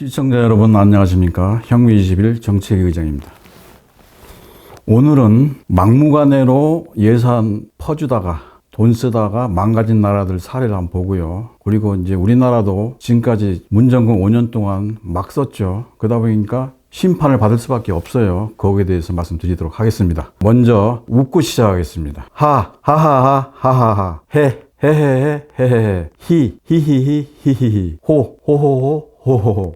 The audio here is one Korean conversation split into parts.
시청자 여러분 안녕하십니까. 혁명21 정책의장입니다. 오늘은 막무가내로 예산 퍼주다가 돈 쓰다가 망가진 나라들 사례를 한번 보고요. 그리고 이제 우리나라도 지금까지 문정권 5년 동안 막 썼죠. 그러다 보니까 심판을 받을 수밖에 없어요. 거기에 대해서 말씀드리도록 하겠습니다. 먼저 웃고 시작하겠습니다. 하하하하하하 헤헤헤헤 헤헤헤 히히히히 히히히 호호호호 호호호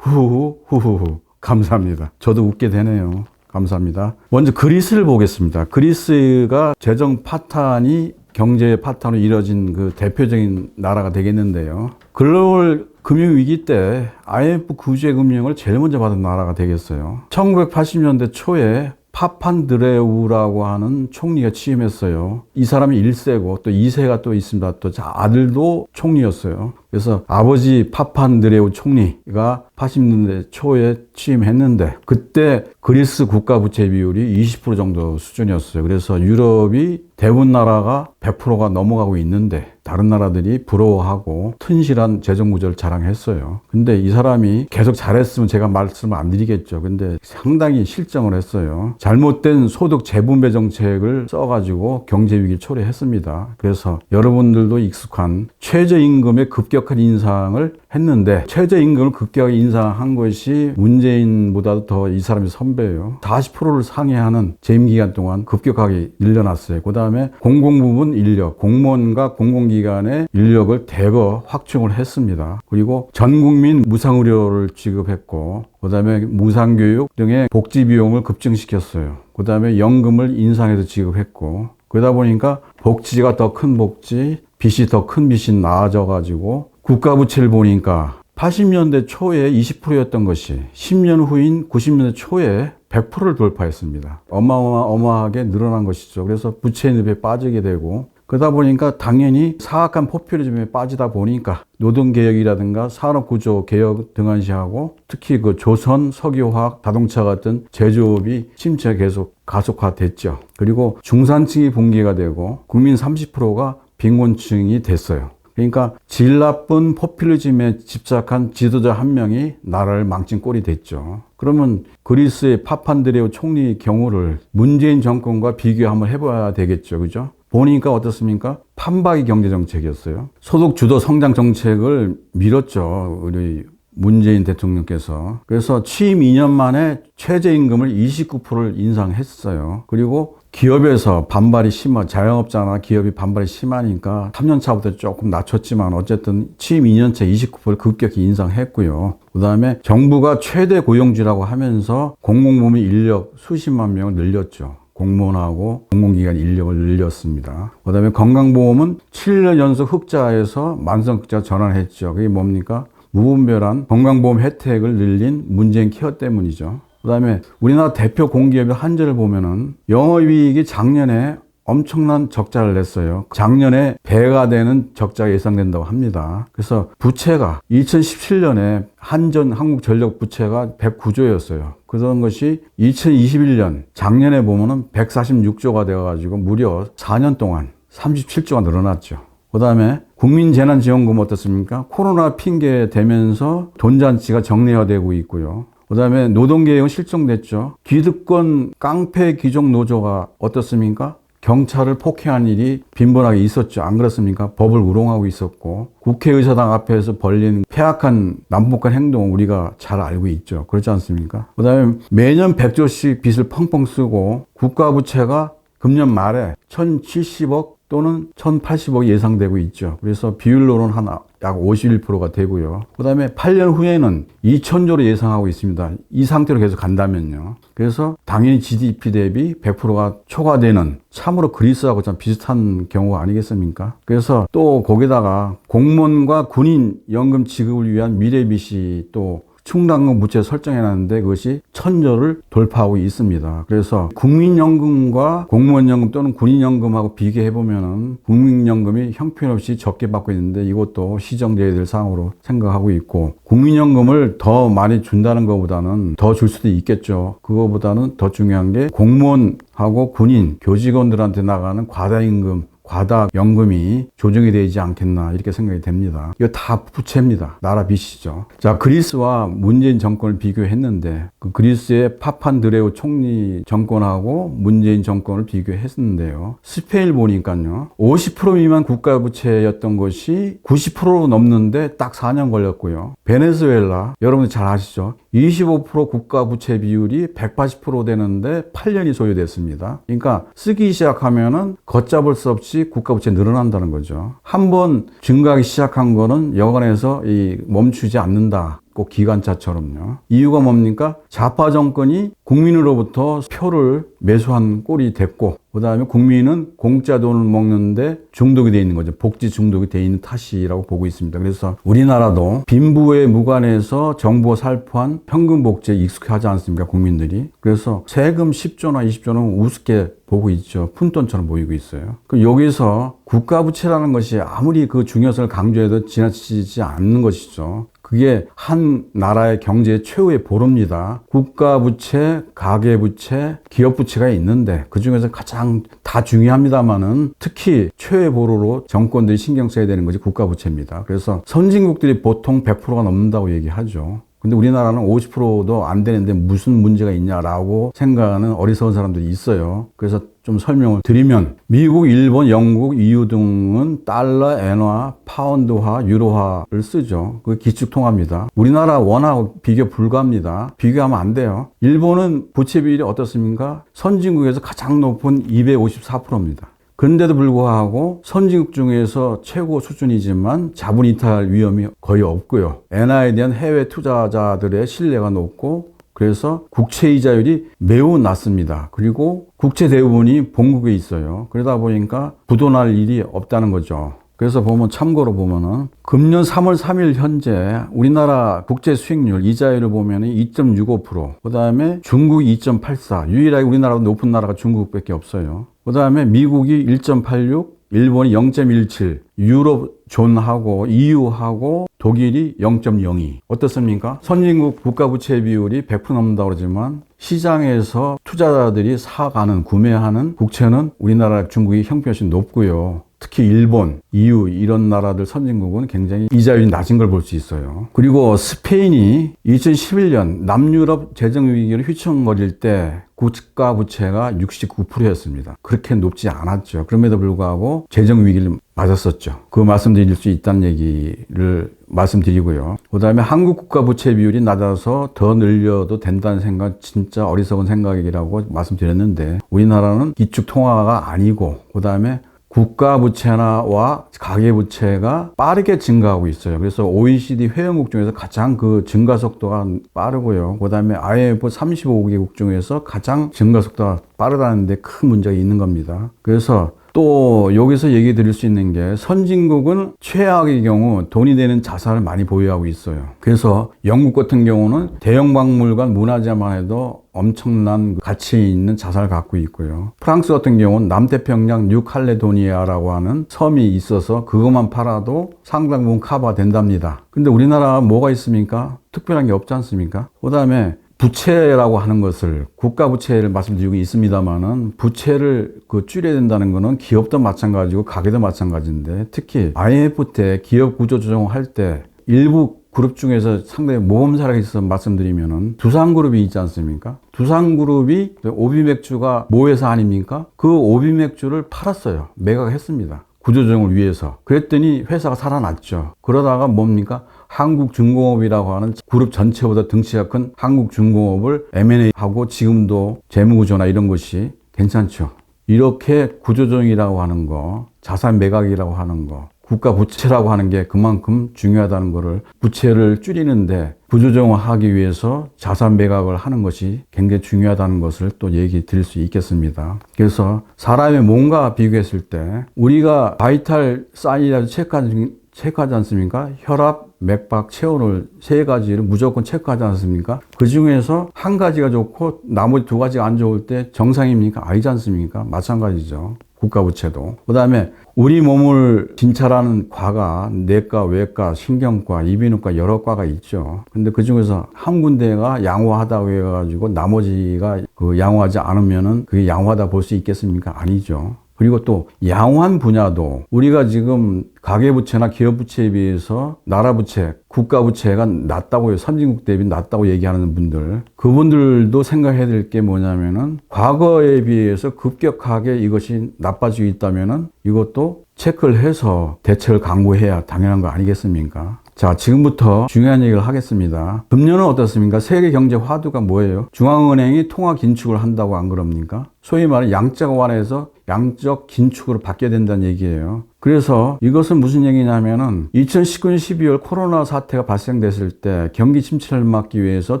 후후후후후 감사합니다. 저도 웃게 되네요. 감사합니다. 먼저 그리스를 보겠습니다. 그리스가 재정 파탄이 경제 파탄으로 이뤄진 그 대표적인 나라가 되겠는데요. 글로벌 금융위기 때 IMF 구제금융을 제일 먼저 받은 나라가 되겠어요. 1980년대 초에 파판드레우라고 하는 총리가 취임했어요. 이 사람이 1세고 또 2세가 또 있습니다. 또 아들도 총리였어요. 그래서 아버지 파판드레우 총리가 80년대 초에 취임했는데 그때 그리스 국가 부채 비율이 20% 정도 수준이었어요. 그래서 유럽이 대부분 나라가 100%가 넘어가고 있는데 다른 나라들이 부러워하고 튼실한 재정 구조를 자랑했어요. 근데 이 사람이 계속 잘했으면 제가 말씀을 안 드리겠죠. 근데 상당히 실정을 했어요. 잘못된 소득 재분배 정책을 써가지고 경제 위기를 초래했습니다. 그래서 여러분들도 익숙한 최저임금의 급격한 인상을 했는데 최저임금을 급격하게 인상한 것이 문재인보다도 더 이 사람이 선배예요. 40%를 상회하는 재임 기간 동안 급격하게 늘려놨어요. 그 다음에 공공부문 인력, 공무원과 공공기관의 인력을 대거 확충을 했습니다. 그리고 전 국민 무상의료를 지급했고 그 다음에 무상교육 등의 복지 비용을 급증시켰어요. 그 다음에 연금을 인상해서 지급했고 그러다 보니까 복지가 더 큰 복지, 빚이 더 큰 빚이 나아져가지고 국가부채를 보니까 80년대 초에 20%였던 것이 10년 후인 90년대 초에 100%를 돌파했습니다. 어마어마하게 늘어난 것이죠. 그래서 부채 늪에 빠지게 되고 그러다 보니까 당연히 사악한 포퓰리즘에 빠지다 보니까 노동개혁이라든가 산업구조개혁 등한시하고 특히 그 조선, 석유화학, 자동차 같은 제조업이 침체가 계속 가속화됐죠. 그리고 중산층이 붕괴가 되고 국민 30%가 빈곤층이 됐어요. 그러니까 질 나쁜 포퓰리즘에 집착한 지도자 한 명이 나라를 망친 꼴이 됐죠. 그러면 그리스의 파판드레우 총리 경우를 문재인 정권과 비교 한번 해봐야 되겠죠. 그죠? 보니까 어떻습니까? 판박이 경제정책이었어요. 소득 주도 성장 정책을 밀었죠. 우리 문재인 대통령께서. 그래서 취임 2년 만에 최저임금을 29%를 인상했어요. 그리고 기업에서 반발이 자영업자나 기업이 반발이 심하니까 3년 차부터 조금 낮췄지만 어쨌든 취임 2년째 29%를 급격히 인상했고요. 그 다음에 정부가 최대 고용주라고 하면서 공공부문 인력 수십만 명을 늘렸죠. 공무원하고 공공기관 인력을 늘렸습니다. 그 다음에 건강보험은 7년 연속 흑자에서 만성흑자 전환했죠. 그게 뭡니까? 무분별한 건강보험 혜택을 늘린 문재인 케어 때문이죠. 그 다음에 우리나라 대표 공기업의 한전을 보면은 영업이익이 작년에 엄청난 적자를 냈어요. 작년에 배가 되는 적자가 예상된다고 합니다. 그래서 부채가 2017년에 한전 한국전력 부채가 109조였어요. 그런 것이 2021년 작년에 보면은 146조가 되어가지고 무려 4년 동안 37조가 늘어났죠. 그 다음에 국민재난지원금 어떻습니까? 코로나 핑계 대면서 돈잔치가 정례화되고 있고요. 그 다음에 노동개혁은 실종됐죠. 기득권 깡패 귀족 노조가 어떻습니까? 경찰을 폭행한 일이 빈번하게 있었죠. 안 그렇습니까? 법을 우롱하고 있었고 국회의사당 앞에서 벌린 폐악한 남북한 행동을 우리가 잘 알고 있죠. 그렇지 않습니까? 그 다음에 매년 100조씩 빚을 펑펑 쓰고 국가부채가 금년 말에 1,070억 또는 1,080억이 예상되고 있죠. 그래서 비율로는 한 약 51%가 되고요. 그 다음에 8년 후에는 2,000조로 예상하고 있습니다. 이 상태로 계속 간다면요. 그래서 당연히 GDP 대비 100%가 초과되는 참으로 그리스하고 참 비슷한 경우가 아니겠습니까? 그래서 또 거기다가 공무원과 군인 연금 지급을 위한 미래빚이 또 충당금 부채 설정해놨는데 그것이 1,000조를 돌파하고 있습니다. 그래서 국민연금과 공무원연금 또는 군인연금하고 비교해보면은 국민연금이 형편없이 적게 받고 있는데 이것도 시정돼야 될 사항으로 생각하고 있고 국민연금을 더 많이 준다는 것보다는 더 줄 수도 있겠죠. 그거보다는 더 중요한 게 공무원하고 군인, 교직원들한테 나가는 과다임금 과다 연금이 조정이 되지 않겠나 이렇게 생각이 됩니다. 이거 다 부채입니다. 나라 빚이죠. 자, 그리스와 문재인 정권을 비교했는데 그 그리스의 파판드레우 총리 정권하고 문재인 정권을 비교했는데요. 스페인 보니까요. 50% 미만 국가 부채였던 것이 90%로 넘는데 딱 4년 걸렸고요. 베네수엘라 여러분들 잘 아시죠? 25% 국가 부채 비율이 180% 되는데 8년이 소요됐습니다. 그러니까 쓰기 시작하면은 걷잡을 수 없이 국가 부채 늘어난다는 거죠. 한번 증가하기 시작한 거는 여간에서 멈추지 않는다. 꼭 기관차처럼요. 이유가 뭡니까? 좌파 정권이 국민으로부터 표를 매수한 꼴이 됐고, 그 다음에 국민은 공짜 돈을 먹는데 중독이 돼 있는 거죠. 복지 중독이 돼 있는 탓이라고 보고 있습니다. 그래서 우리나라도 빈부에 무관해서 정부가 살포한 현금 복지에 익숙하지 않습니까? 국민들이. 그래서 세금 10조나 20조는 우습게 보고 있죠. 푼돈처럼 보이고 있어요. 여기서 국가부채라는 것이 아무리 그 중요성을 강조해도 지나치지 않는 것이죠. 그게 한 나라의 경제의 최후의 보루입니다. 국가부채, 가계부채, 기업부채가 있는데 그중에서 가장 다 중요합니다만은 특히 최후의 보루로 정권들이 신경 써야 되는 것이 국가부채입니다. 그래서 선진국들이 보통 100%가 넘는다고 얘기하죠. 근데 우리나라는 50%도 안 되는데 무슨 문제가 있냐라고 생각하는 어리석은 사람들이 있어요. 그래서 좀 설명을 드리면 미국, 일본, 영국, EU 등은 달러, 엔화, 파운드화, 유로화를 쓰죠. 그게 기축통화입니다. 우리나라 원하고 비교 불가합니다. 비교하면 안 돼요. 일본은 부채 비율이 어떻습니까? 선진국에서 가장 높은 254%입니다. 그런데도 불구하고 선진국 중에서 최고 수준이지만 자본 이탈 위험이 거의 없고요. 엔화에 대한 해외 투자자들의 신뢰가 높고 그래서 국채 이자율이 매우 낮습니다. 그리고 국채 대부분이 본국에 있어요. 그러다 보니까 부도날 일이 없다는 거죠. 그래서 참고로 보면은 금년 3월 3일 현재 우리나라 국제 수익률 이자율을 보면은 2.65%, 그 다음에 중국이 2.84, 유일하게 우리나라보다 높은 나라가 중국밖에 없어요. 그 다음에 미국이 1.86, 일본이 0.17, 유럽존하고 EU하고 독일이 0.02. 어떻습니까? 선진국 국가부채 비율이 100% 넘는다고 그러지만 시장에서 투자자들이 사가는, 구매하는 국채는 우리나라, 중국이 형편없이 높고요. 특히 일본, EU 이런 나라들 선진국은 굉장히 이자율이 낮은 걸 볼 수 있어요. 그리고 스페인이 2011년 남유럽 재정 위기를 휘청거릴 때 국가 부채가 69%였습니다. 그렇게 높지 않았죠. 그럼에도 불구하고 재정 위기를 맞았었죠. 그 말씀드릴 수 있다는 얘기를 말씀드리고요. 그 다음에 한국 국가 부채 비율이 낮아서 더 늘려도 된다는 생각, 진짜 어리석은 생각이라고 말씀드렸는데 우리나라는 기축 통화가 아니고 그 다음에 국가 부채와 가계 부채가 빠르게 증가하고 있어요. 그래서 OECD 회원국 중에서 가장 그 증가 속도가 빠르고요. 그다음에 IMF 35개국 중에서 가장 증가 속도가 빠르다는 데 큰 문제가 있는 겁니다. 그래서 또 여기서 얘기 드릴 수 있는 게 선진국은 최악의 경우 돈이 되는 자산을 많이 보유하고 있어요. 그래서 영국 같은 경우는 대형 박물관 문화재만 해도 엄청난 가치 있는 자산을 갖고 있고요. 프랑스 같은 경우는 남태평양 뉴칼레도니아라고 하는 섬이 있어서 그것만 팔아도 상당 부분 커버 된답니다. 근데 우리나라 뭐가 있습니까? 특별한 게 없지 않습니까? 그 다음에 부채라고 하는 것을 국가 부채를 말씀드리고 있습니다만은 부채를 줄여야 된다는 것은 기업도 마찬가지고 가게도 마찬가지인데 특히 IMF 때 기업 구조 조정할 때 일부 그룹 중에서 상당히 모험사라고 있어서 말씀드리면은 두산그룹이 있지 않습니까? 두산그룹이 오비맥주가 모회사 아닙니까? 그 오비맥주를 팔았어요. 매각했습니다. 구조조정을 위해서. 그랬더니 회사가 살아났죠. 그러다가 뭡니까? 한국중공업이라고 하는 그룹 전체보다 덩치가 큰 한국중공업을 M&A하고 지금도 재무구조나 이런 것이 괜찮죠. 이렇게 구조조정이라고 하는 거, 자산 매각이라고 하는 거, 국가 부채라고 하는 게 그만큼 중요하다는 것을 부채를 줄이는데 구조조정을 하기 위해서 자산 매각을 하는 것이 굉장히 중요하다는 것을 또 얘기 드릴 수 있겠습니다. 그래서 사람의 몸과 비교했을 때 우리가 바이탈 사인이라도 체크하지 않습니까? 혈압, 맥박, 체온을 세 가지를 무조건 체크하지 않습니까? 그 중에서 한 가지가 좋고 나머지 두 가지가 안 좋을 때 정상입니까? 아니지 않습니까? 마찬가지죠. 국가부채도. 그 다음에 우리 몸을 진찰하는 과가 내과, 외과, 신경과, 이비인후과 여러 과가 있죠. 근데 그 중에서 한 군데가 양호하다고 해가지고 나머지가 양호하지 않으면은 그게 양호하다 볼 수 있겠습니까? 아니죠. 그리고 또 양환 분야도 우리가 지금 가계부채나 기업부채에 비해서 나라부채, 국가부채가 낮다고요. 선진국 대비 낮다고 얘기하는 분들. 그분들도 생각해야 될 게 뭐냐면은 과거에 비해서 급격하게 이것이 나빠지고 있다면은 이것도 체크를 해서 대책을 강구해야 당연한 거 아니겠습니까? 자, 지금부터 중요한 얘기를 하겠습니다. 금년은 어떻습니까? 세계 경제 화두가 뭐예요? 중앙은행이 통화 긴축을 한다고 안 그럽니까? 소위 말해 양적 완화에서 양적 긴축으로 바뀌어야 된다는 얘기예요. 그래서 이것은 무슨 얘기냐면은 2019년 12월 코로나 사태가 발생됐을 때 경기 침체를 막기 위해서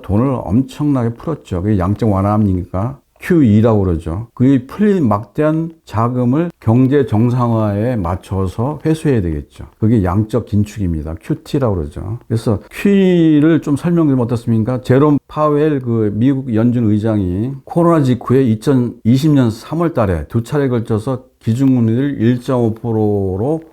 돈을 엄청나게 풀었죠. 그게 양적 완화입니까? QE라고 그러죠. 그 풀린 막대한 자금을 경제 정상화에 맞춰서 회수해야 되겠죠. 그게 양적 긴축입니다. QT라고 그러죠. 그래서 QE를 좀 설명드리면 어떻습니까? 제롬 파웰 그 미국 연준 의장이 코로나 직후에 2020년 3월 달에 두 차례에 걸쳐서 기준금리를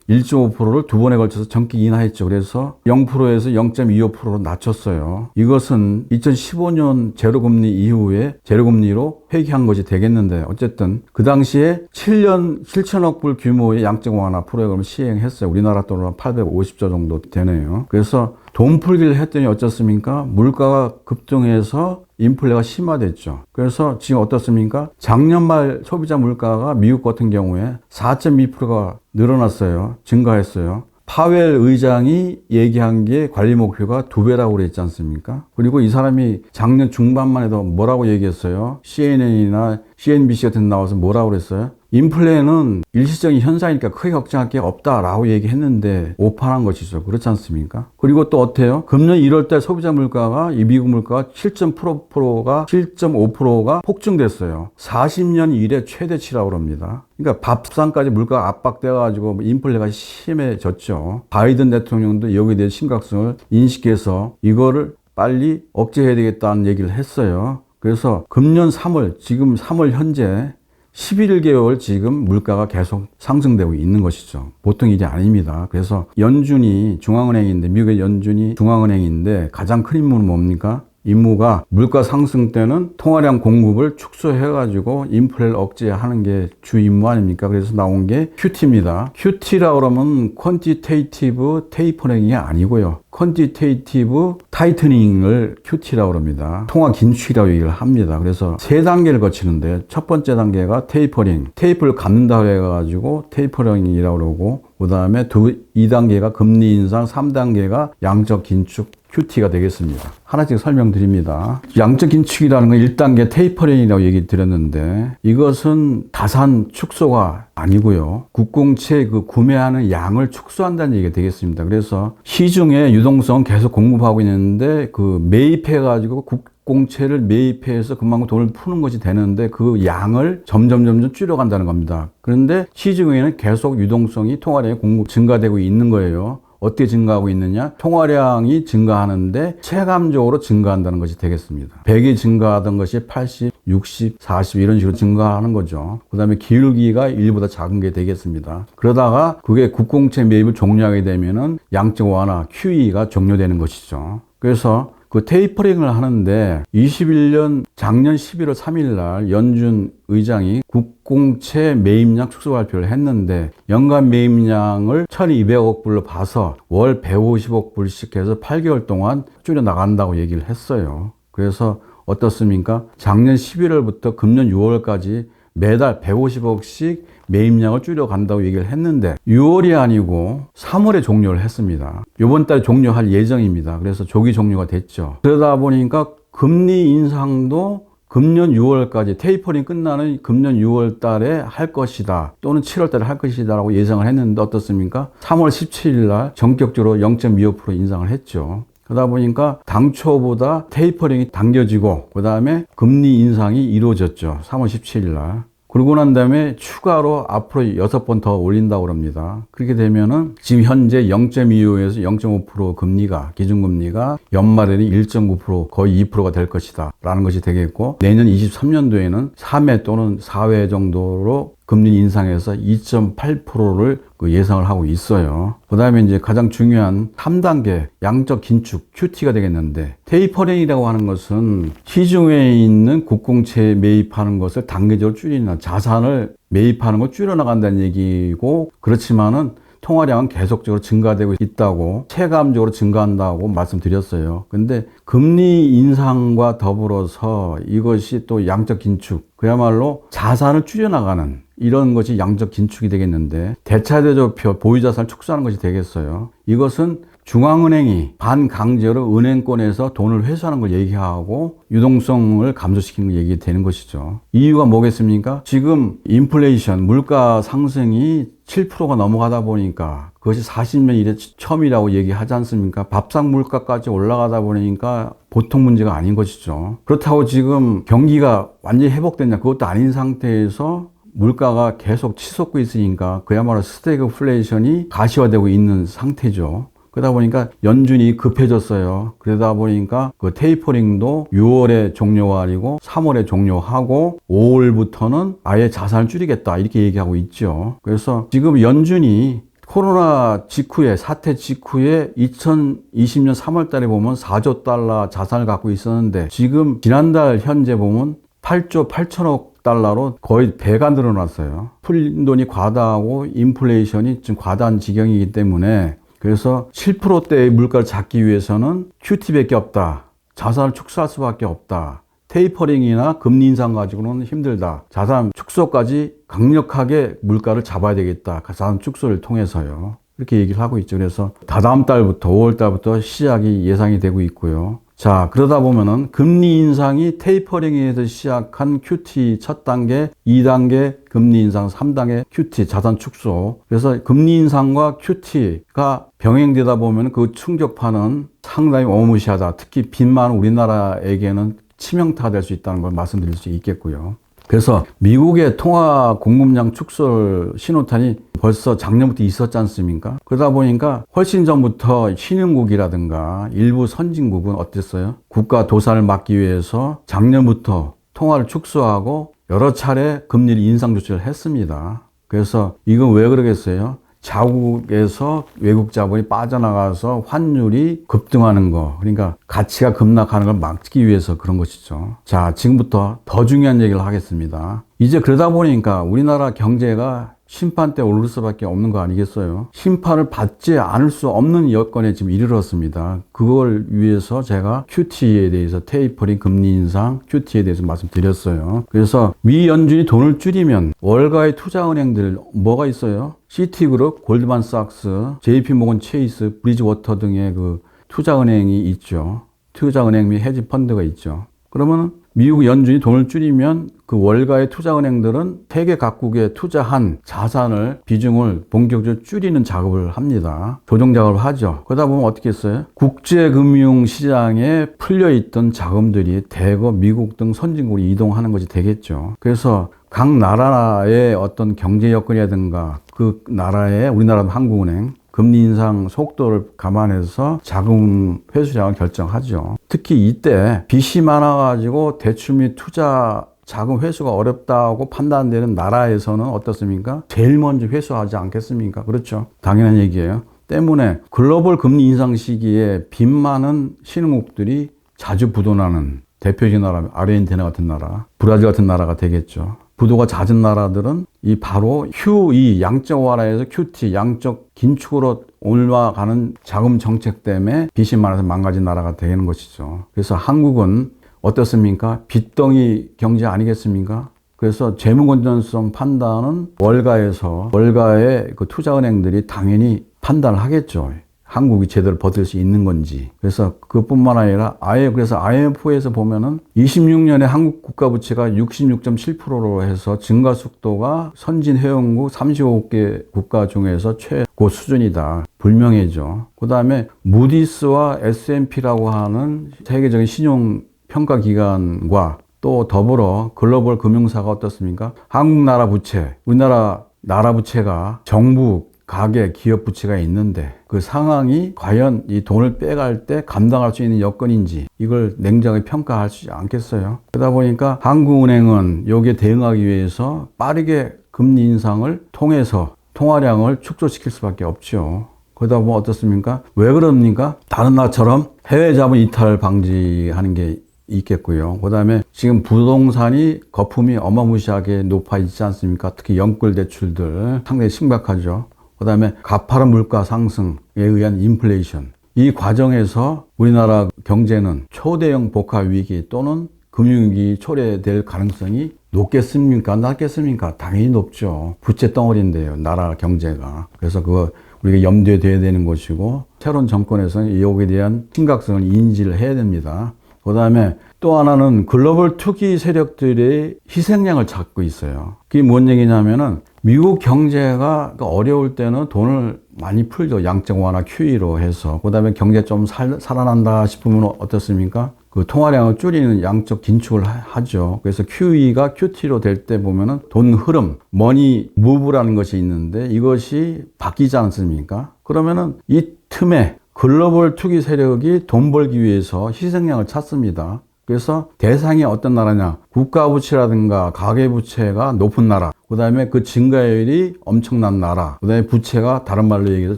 1.5%를 두 번에 걸쳐서 정기 인하했죠. 그래서 0%에서 0.25%로 낮췄어요. 이것은 2015년 제로금리 이후에 제로금리로 회귀한 것이 되겠는데 어쨌든 그 당시에 7년 7천억 불 규모의 양적 완화 프로그램을 시행했어요. 우리나라 돈으로 850조 정도 되네요. 그래서 돈 풀기를 했더니 어쩌습니까? 물가가 급등해서 인플레가 심화됐죠. 그래서 지금 어떻습니까? 작년 말 소비자 물가가 미국 같은 경우에 4.2%가 늘어났어요. 증가했어요. 파웰 의장이 얘기한 게 관리 목표가 2배라고 그랬지 않습니까? 그리고 이 사람이 작년 중반만 해도 뭐라고 얘기했어요? CNN이나 CNBC 같은 데 나와서 뭐라고 그랬어요? 인플레는 일시적인 현상이니까 크게 걱정할 게 없다라고 얘기했는데 오판한 것이죠. 그렇지 않습니까? 그리고 또 어때요? 금년 1월달 소비자 물가가 이 미국 물가가 7.5%가 폭증됐어요. 40년 이래 최대치라고 합니다. 그러니까 밥상까지 물가가 압박돼가지고 인플레가 심해졌죠. 바이든 대통령도 여기에 대한 심각성을 인식해서 이거를 빨리 억제해야 되겠다는 얘기를 했어요. 그래서 금년 3월, 지금 3월 현재 11개월 지금 물가가 계속 상승되고 있는 것이죠. 보통 일이 아닙니다. 그래서 연준이 중앙은행인데, 미국의 연준이 중앙은행인데 가장 큰 임무는 뭡니까? 임무가 물가 상승 때는 통화량 공급을 축소해가지고 인플레를 억제하는 게 주 임무 아닙니까? 그래서 나온 게 QT입니다. QT라고 그러면 퀀티테이티브 테이퍼링이 아니고요. 퀀티테이티브 타이트닝을 QT라고 합니다. 통화 긴축이라고 얘기를 합니다. 그래서 세 단계를 거치는데 첫 번째 단계가 테이퍼링, 테이프를 감는다고 해가지고 테이퍼링이라고 그러고 그 다음에 2단계가 금리 인상, 3단계가 양적 긴축 QT가 되겠습니다. 하나씩 설명드립니다. 양적 긴축이라는 건 1단계 테이퍼링이라고 얘기 드렸는데 이것은 자산 축소가 아니고요. 국공채 그 구매하는 양을 축소한다는 얘기가 되겠습니다. 그래서 시중에 유동성 계속 공급하고 있는데 그 매입해가지고 국공채를 매입해서 그만큼 돈을 푸는 것이 되는데 그 양을 점점 줄여간다는 겁니다. 그런데 시중에는 계속 유동성이 통화량이 공급 증가되고 있는 거예요. 어떻게 증가하고 있느냐? 통화량이 증가하는데 체감적으로 증가한다는 것이 되겠습니다. 100이 증가하던 것이 80, 60, 40 이런 식으로 증가하는 거죠. 그 다음에 기울기가 1보다 작은 게 되겠습니다. 그러다가 그게 국공채 매입을 종료하게 되면은 양적 완화 QE가 종료되는 것이죠. 그래서 그 테이퍼링을 하는데 21년 작년 11월 3일 날 연준 의장이 국공채 매입량 축소 발표를 했는데 연간 매입량을 1200억 불로 봐서 월 150억 불씩 해서 8개월 동안 줄여 나간다고 얘기를 했어요. 그래서 어떻습니까? 작년 11월부터 금년 6월까지 매달 150억씩 매입량을 줄여간다고 얘기를 했는데 6월이 아니고 3월에 종료를 했습니다. 이번 달 종료할 예정입니다. 그래서 조기 종료가 됐죠. 그러다 보니까 금리 인상도 금년 6월까지 테이퍼링 끝나는 금년 6월 달에 할 것이다 또는 7월 달에 할 것이다 라고 예상을 했는데 어떻습니까? 3월 17일 날 전격적으로 0.25% 인상을 했죠. 그러다 보니까 당초보다 테이퍼링이 당겨지고 그 다음에 금리 인상이 이루어졌죠. 3월 17일 날. 그러고 난 다음에 추가로 앞으로 6번 더 올린다고 합니다. 그렇게 되면은 지금 현재 0.25에서 0.5% 금리가, 기준금리가 연말에는 1.9% 거의 2%가 될 것이다 라는 것이 되겠고 내년 23년도에는 3회 또는 4회 정도로 금리 인상해서 2.8%를 예상을 하고 있어요. 그 다음에 이제 가장 중요한 3단계 양적 긴축 QT가 되겠는데, 테이퍼링이라고 하는 것은 시중에 있는 국공채 매입하는 것을 단계적으로 줄이는, 자산을 매입하는 걸 줄여나간다는 얘기고, 그렇지만은 통화량은 계속적으로 증가되고 있다고, 체감적으로 증가한다고 말씀드렸어요. 근데 금리 인상과 더불어서 이것이 또 양적 긴축, 그야말로 자산을 줄여나가는 이런 것이 양적 긴축이 되겠는데, 대차대조표 보유자산을 축소하는 것이 되겠어요. 이것은 중앙은행이 반강제로 은행권에서 돈을 회수하는 걸 얘기하고 유동성을 감소시키는 걸 얘기되는 것이죠. 이유가 뭐겠습니까? 지금 인플레이션, 물가 상승이 7%가 넘어가다 보니까 그것이 40년 이래 처음이라고 얘기하지 않습니까? 밥상 물가까지 올라가다 보니까 보통 문제가 아닌 것이죠. 그렇다고 지금 경기가 완전히 회복됐냐? 그것도 아닌 상태에서 물가가 계속 치솟고 있으니까 그야말로 스태그플레이션이 가시화되고 있는 상태죠. 그러다 보니까 연준이 급해졌어요. 그러다 보니까 그 테이퍼링도 6월에 종료하고 3월에 종료하고 5월부터는 아예 자산을 줄이겠다 이렇게 얘기하고 있죠. 그래서 지금 연준이 코로나 직후에, 사태 직후에 2020년 3월 달에 보면 4조 달러 자산을 갖고 있었는데, 지금 지난달 현재 보면 8조 8천억 달러로 거의 배가 늘어났어요. 풀린 돈이 과다하고 인플레이션이 지금 과다한 지경이기 때문에, 그래서 7%대의 물가를 잡기 위해서는 QT밖에 없다. 자산을 축소할 수밖에 없다. 테이퍼링이나 금리 인상 가지고는 힘들다. 자산 축소까지 강력하게 물가를 잡아야 되겠다. 자산 축소를 통해서요. 이렇게 얘기를 하고 있죠. 그래서 다다음 달부터 5월 달부터 시작이 예상이 되고 있고요. 자, 그러다 보면은 금리 인상이 테이퍼링에서 시작한 QT 첫 단계, 2단계 금리 인상, 3단계 QT 자산 축소. 그래서 금리 인상과 QT가 병행되다 보면 그 충격파는 상당히 어마무시하다. 특히 빚 많은 우리나라에게는 치명타가 될 수 있다는 걸 말씀드릴 수 있겠고요. 그래서 미국의 통화 공급량 축소 신호탄이 벌써 작년부터 있었지 않습니까? 그러다 보니까 훨씬 전부터 신흥국이라든가 일부 선진국은 어땠어요? 국가 도산을 막기 위해서 작년부터 통화를 축소하고 여러 차례 금리를 인상 조치를 했습니다. 그래서 이건 왜 그러겠어요? 자국에서 외국 자본이 빠져나가서 환율이 급등하는 거, 그러니까 가치가 급락하는 걸 막기 위해서 그런 것이죠. 자, 지금부터 더 중요한 얘기를 하겠습니다. 이제 그러다 보니까 우리나라 경제가 심판대 오를 수밖에 없는 거 아니겠어요? 심판을 받지 않을 수 없는 여건에 지금 이르렀습니다. 그걸 위해서 제가 QT에 대해서 테이퍼링 금리 인상 QT에 대해서 말씀드렸어요. 그래서 미 연준이 돈을 줄이면 월가의 투자은행들 뭐가 있어요? 시티그룹, 골드만삭스, JP모건 체이스, 브리지워터 등의 그 투자은행이 있죠. 투자은행 및 헤지펀드가 있죠. 그러면 미국 연준이 돈을 줄이면 그 월가의 투자은행들은 세계 각국에 투자한 자산을, 비중을 본격적으로 줄이는 작업을 합니다. 조정 작업을 하죠. 그러다 보면 어떻게 했어요? 국제금융시장에 풀려있던 자금들이 대거 미국 등 선진국으로 이동하는 것이 되겠죠. 그래서 각 나라의 어떤 경제 여건이라든가 그 나라의, 우리나라 한국은행 금리 인상 속도를 감안해서 자금 회수량을 결정하죠. 특히 이때 빚이 많아가지고 대출 및 투자 자금 회수가 어렵다고 판단되는 나라에서는 어떻습니까? 제일 먼저 회수하지 않겠습니까? 그렇죠. 당연한 얘기예요. 때문에 글로벌 금리 인상 시기에 빚 많은 신흥국들이 자주 부도나는 대표적인 나라, 아르헨티나 같은 나라, 브라질 같은 나라가 되겠죠. 부도가 잦은 나라들은 이 바로 QE, 양적 완화에서 QT, 양적 긴축으로 올라가는 자금 정책 때문에 빚이 많아서 망가진 나라가 되는 것이죠. 그래서 한국은 어떻습니까? 빚덩이 경제 아니겠습니까? 그래서 재무건전성 판단은 월가의 그 투자은행들이 당연히 판단을 하겠죠. 한국이 제대로 버틸 수 있는 건지. 그래서 그뿐만 아니라 그래서 IMF에서 보면은 26년에 한국 국가 부채가 66.7%로 해서 증가 속도가 선진 회원국 35개 국가 중에서 최고 수준이다. 불명예죠. 그 다음에 무디스와 S&P라고 하는 세계적인 신용 평가 기관과 또 더불어 글로벌 금융사가 어떻습니까? 한국 나라 부채, 우리나라 나라 부채가 정부 가계, 기업 부채가 있는데 그 상황이 과연 이 돈을 빼갈 때 감당할 수 있는 여건인지 이걸 냉정하게 평가할 수 않겠어요. 그러다 보니까 한국은행은 여기에 대응하기 위해서 빠르게 금리 인상을 통해서 통화량을 축소시킬 수밖에 없죠. 그러다 보면 어떻습니까? 왜 그럽니까? 다른 나라처럼 해외 자본 이탈 방지하는 게 있겠고요. 그 다음에 지금 부동산이 거품이 어마무시하게 높아 있지 않습니까? 특히 연끌 대출들 상당히 심각하죠. 그 다음에 가파른 물가 상승에 의한 인플레이션. 이 과정에서 우리나라 경제는 초대형 복합 위기 또는 금융위기 초래될 가능성이 높겠습니까? 낮겠습니까? 당연히 높죠. 부채 덩어리인데요. 나라 경제가. 그래서 그거 우리가 염두에 둬야 되는 것이고 새로운 정권에서는 여기에 대한 심각성을 인지를 해야 됩니다. 그 다음에 또 하나는 글로벌 투기 세력들의 희생양을 찾고 있어요. 그게 뭔 얘기냐면은 미국 경제가 어려울 때는 돈을 많이 풀죠. 양적 완화 QE로 해서. 그 다음에 경제 좀 살아난다 싶으면 어떻습니까? 그 통화량을 줄이는 양적 긴축을 하죠. 그래서 QE가 QT로 될 때 보면은 돈 흐름, 머니 무브라는 것이 있는데 이것이 바뀌지 않습니까? 그러면은 이 틈에 글로벌 투기 세력이 돈 벌기 위해서 희생양을 찾습니다. 그래서 대상이 어떤 나라냐? 국가부채라든가 가계부채가 높은 나라, 그 다음에 그 증가율이 엄청난 나라, 그 다음에 부채가 다른 말로 얘기해서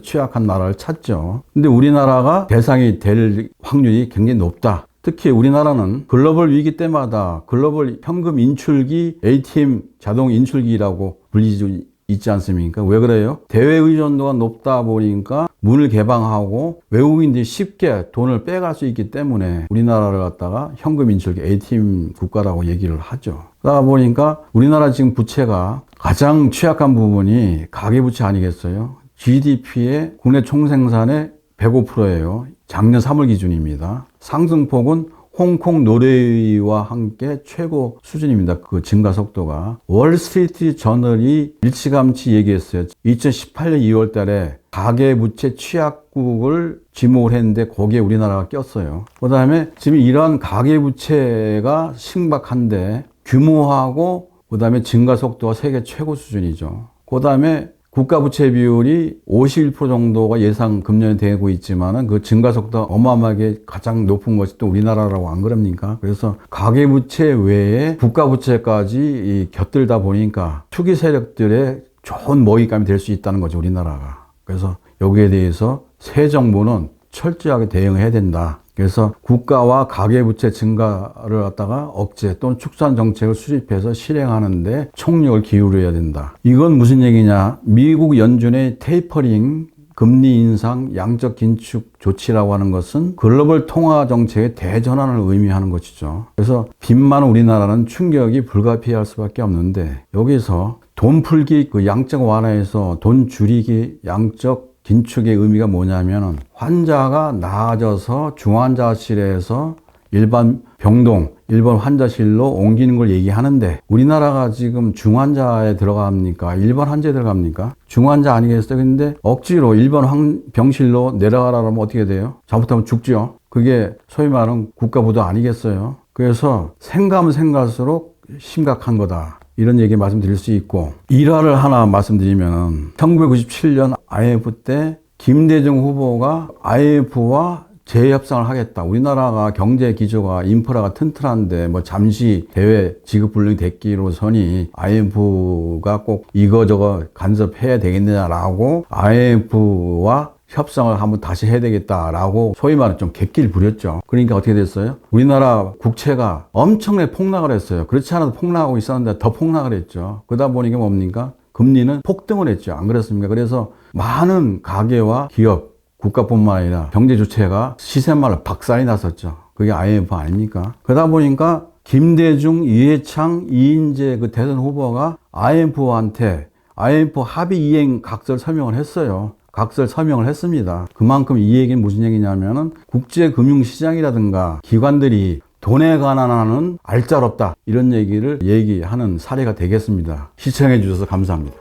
취약한 나라를 찾죠. 근데 우리나라가 대상이 될 확률이 굉장히 높다. 특히 우리나라는 글로벌 위기 때마다 글로벌 현금 인출기, ATM 자동 인출기라고 불리지 있지 않습니까? 왜 그래요? 대외 의존도가 높다 보니까 문을 개방하고 외국인들이 쉽게 돈을 빼갈 수 있기 때문에 우리나라를 갖다가 현금 인출기 ATM 국가라고 얘기를 하죠. 그러다 보니까 우리나라 지금 부채가 가장 취약한 부분이 가계부채 아니겠어요? GDP의 국내 총생산의 105%예요. 작년 3월 기준입니다. 상승폭은 홍콩, 노르웨이와 함께 최고 수준입니다. 그 증가 속도가. 월스트리트 저널이 일찌감치 얘기했어요. 2018년 2월 달에 가계부채 취약국을 지목을 했는데 거기에 우리나라가 꼈어요. 그 다음에 지금 이러한 가계부채가 심각한데 규모하고 그 다음에 증가 속도가 세계 최고 수준이죠. 그 다음에 국가부채 비율이 51% 정도가 예상 금년에 되고 있지만은 그 증가 속도가 어마어마하게 가장 높은 것이 또 우리나라라고 안 그럽니까? 그래서 가계부채 외에 국가부채까지 곁들다 보니까 투기 세력들의 좋은 먹잇감이 될 수 있다는 거죠, 우리나라가. 그래서 여기에 대해서 새 정부는 철저하게 대응해야 된다. 그래서 국가와 가계부채 증가를 갖다가 억제 또는 축소한 정책을 수립해서 실행하는데 총력을 기울여야 된다. 이건 무슨 얘기냐? 미국 연준의 테이퍼링, 금리 인상, 양적 긴축 조치라고 하는 것은 글로벌 통화 정책의 대전환을 의미하는 것이죠. 그래서 빚 많은 우리나라는 충격이 불가피할 수밖에 없는데 여기서 돈 풀기, 그 양적 완화에서 돈 줄이기, 양적 긴축의 의미가 뭐냐면은 환자가 나아져서 중환자실에서 일반 병동, 일반 환자실로 옮기는 걸 얘기하는데 우리나라가 지금 중환자에 들어갑니까? 일반 환자에 들어갑니까? 중환자 아니겠어요? 근데 억지로 일반 병실로 내려가라면 어떻게 돼요? 잘못하면 죽죠. 그게 소위 말하는 국가부도 아니겠어요? 그래서 생가면 생갈수록 심각한 거다. 이런 얘기 말씀드릴 수 있고 일화를 하나 말씀드리면 1997년 IMF 때 김대중 후보가 IMF와 재협상을 하겠다. 우리나라가 경제 기조가 인프라가 튼튼한데 뭐 잠시 대외 지급 불능이 됐기로서니 IMF가 꼭 이거저거 간섭해야 되겠느냐라고 IMF와 협상을 한번 다시 해야 되겠다라고 소위 말해 좀 객기를 부렸죠. 그러니까 어떻게 됐어요? 우리나라 국채가 엄청나게 폭락을 했어요. 그렇지 않아도 폭락하고 있었는데 더 폭락을 했죠. 그러다 보니까 뭡니까? 금리는 폭등을 했죠. 안 그렇습니까? 그래서 많은 가계와 기업, 국가뿐만 아니라 경제 주체가 시세말로 박살이 났었죠. 그게 IMF 아닙니까? 그러다 보니까 김대중, 이해창, 이인재 그 대선 후보가 IMF한테 IMF 합의 이행 각서를 설명을 했어요. 각서를 서명을 했습니다. 그만큼 이 얘기는 무슨 얘기냐면은 국제금융시장이라든가 기관들이 돈에 관한하는 알짜롭다 이런 얘기를 얘기하는 사례가 되겠습니다. 시청해 주셔서 감사합니다.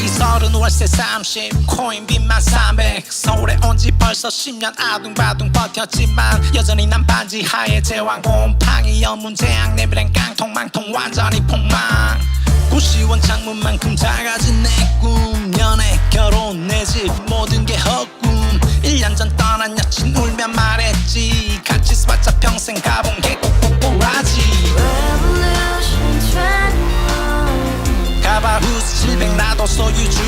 Saw the 돈 월세 30 코인빚만 300 서울에 온 지 벌써 10년 아둥바둥 버텼지만 여전히 난 반지 하에 제왕 곰팡이 연문제약 내비랑 깡통망통 완전히 폭망 고시원 창문만큼 작아진 내 꿈 연애 결혼 내 집 모든 게 헛꿈 1년 전 떠난 여친 울며 말했지 같이 살자 평생 가본 게 꼭꼭꼭하지 Revolution 21 가바후스 700 나도 소유주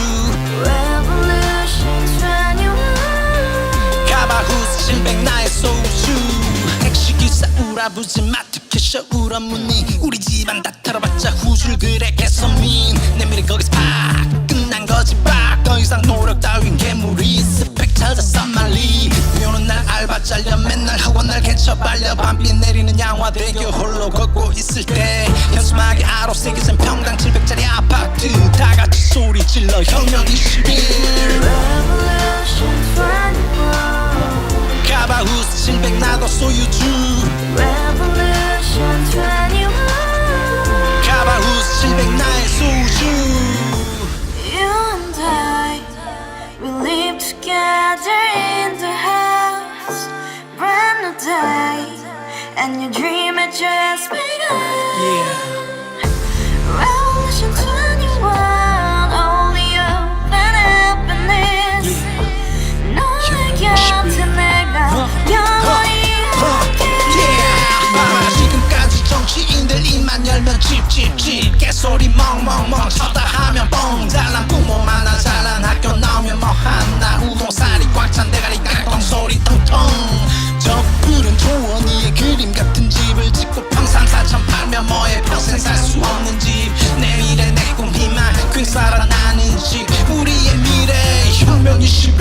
Revolution 21 가바후스 700 나의 소유주 택시기사 우라부지 마트 캐셔 울어무니 우리 집안 다 털어봤자 후줄 그래 개선민 내 미래 거기서 팍 끝난 거지 빡더 이상 노력 따윈 개무리 스펙 찾아서 말리 비오는 날 알바 잘려 맨날 학원 날 개쳐 발려 밤비 내리는 양화대교 홀로 걷고 있을 때 현수막에 아로 새겨진 평당 700짜리 아파트 다 같이 소리 질러 혁명 21 Revolution 21 가바후스 700 나도 소유주 Revolution 21 가바후스 700 나의 소유주 You and I, we live together in the house. Brand new day, and your dream had just begun. Yeah. Revolution 21, only open happiness. 너의 곁에 내가 영원히 Yeah. 지금까지 정치인들 입만 열면 찝찝찝 개소리 멍멍멍 쳐다 하면 뻥 잘난 부모 만나 잘난 학교 나오면 뭐 하나 우동살이 꽉 찬 대가리 깡통 소리 텅텅 저 푸른 초원위에 그림 같은 집을 짓고 평상사천 팔면 뭐해 평생 살 수 없는 집 내 미래 내 꿈 희망 괜 살아나는 집 우리의 미래 혁명 21